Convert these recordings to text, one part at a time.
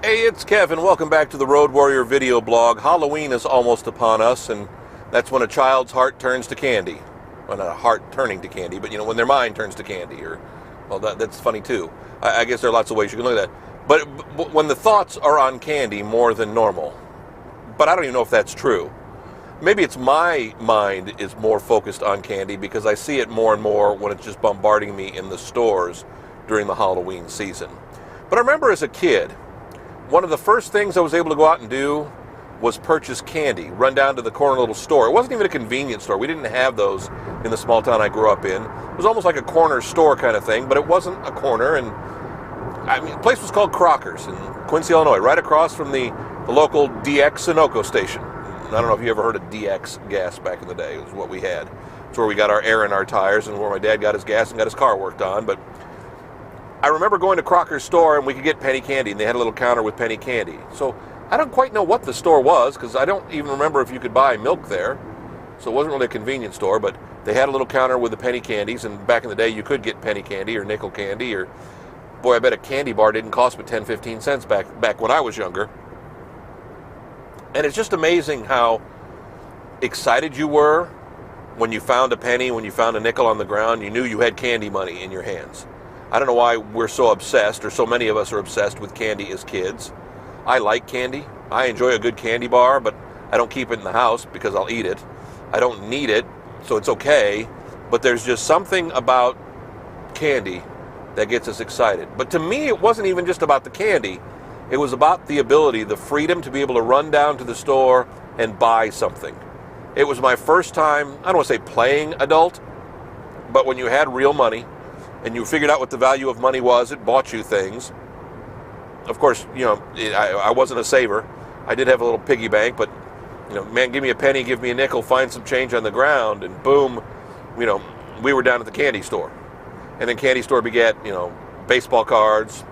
Hey, it's Kevin. Welcome back to the Road Warrior video blog. Halloween is almost upon us, and that's when a child's heart turns to candy. Well, not a heart turning to candy, but when their mind turns to candy. Well, that's funny too. I guess there are lots of ways you can look at that. But when the thoughts are on candy more than normal, but I don't even know if that's true. Maybe it's my mind is more focused on candy because I see it more and more when it's just bombarding me in the stores during the Halloween season. But I remember as a kid, one of the first things I was able to go out and do was purchase candy, run down to the corner little store. It wasn't even a convenience store. We didn't have those in the small town I grew up in. It was almost like a corner store kind of thing, but it wasn't a corner. And the place was called Crockers in Quincy, Illinois, right across from the local DX Sunoco station. I don't know if you ever heard of DX gas back in the day. It was what we had. It's where we got our air in our tires and where my dad got his gas and got his car worked on. But I remember going to Crocker's store and we could get penny candy, and they had a little counter with penny candy. So I don't quite know what the store was because I don't even remember if you could buy milk there. So it wasn't really a convenience store, but they had a little counter with the penny candies, and back in the day you could get penny candy or nickel candy, or boy, I bet a candy bar didn't cost but 10, 15 cents back when I was younger. And it's just amazing how excited you were when you found a penny, when you found a nickel on the ground. You knew you had candy money in your hands. I don't know why we're so obsessed, or so many of us are obsessed with candy as kids. I like candy. I enjoy a good candy bar, but I don't keep it in the house because I'll eat it. I don't need it, so it's okay. But there's just something about candy that gets us excited. But to me, it wasn't even just about the candy. It was about the ability, the freedom to be able to run down to the store and buy something. It was my first time, I don't want to say playing adult, but when you had real money, and you figured out what the value of money was, it bought you things. Of course, I wasn't a saver. I did have a little piggy bank, but, man, give me a penny, give me a nickel, find some change on the ground, and boom, we were down at the candy store. And then candy store begat, baseball cards,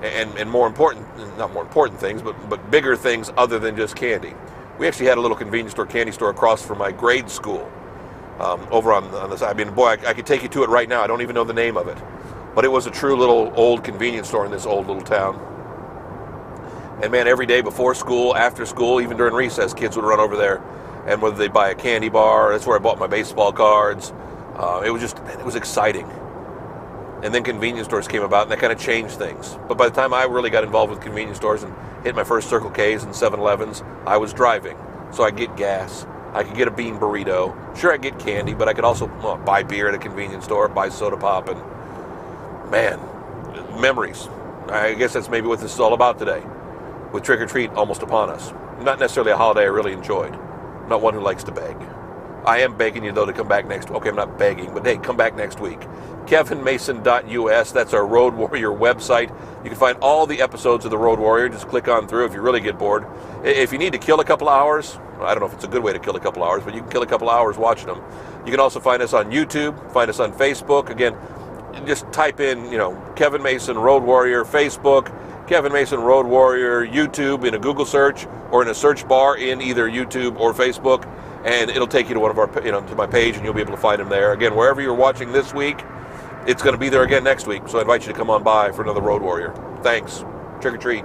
and more important, not more important things, but bigger things other than just candy. We actually had a little convenience store, candy store across from my grade school. Over on the side. I mean, boy, I could take you to it right now. I don't even know the name of it. But it was a true little old convenience store in this old little town. And man, every day before school, after school, even during recess, kids would run over there. And whether they buy a candy bar, that's where I bought my baseball cards. It was exciting. And then convenience stores came about, and that kind of changed things. But by the time I really got involved with convenience stores and hit my first Circle K's and 7-Elevens, I was driving. So I'd get gas. I could get a bean burrito. Sure, I'd get candy, but I could also buy beer at a convenience store, buy soda pop, and man, memories. I guess that's maybe what this is all about today. With Trick or Treat almost upon us. Not necessarily a holiday I really enjoyed. I'm not one who likes to beg. I am begging you, though, to come back next week. Okay, I'm not begging, but hey, come back next week. KevinMason.us, that's our Road Warrior website. You can find all the episodes of the Road Warrior. Just click on through if you really get bored. If you need to kill a couple hours, I don't know if it's a good way to kill a couple hours, but you can kill a couple hours watching them. You can also find us on YouTube, find us on Facebook. Again, just type in, Kevin Mason Road Warrior, Facebook, Kevin Mason Road Warrior, YouTube in a Google search or in a search bar in either YouTube or Facebook, and it'll take you to one of our, to my page, and you'll be able to find them there. Again, wherever you're watching this week, it's going to be there again next week. So I invite you to come on by for another Road Warrior. Thanks. Trick or treat.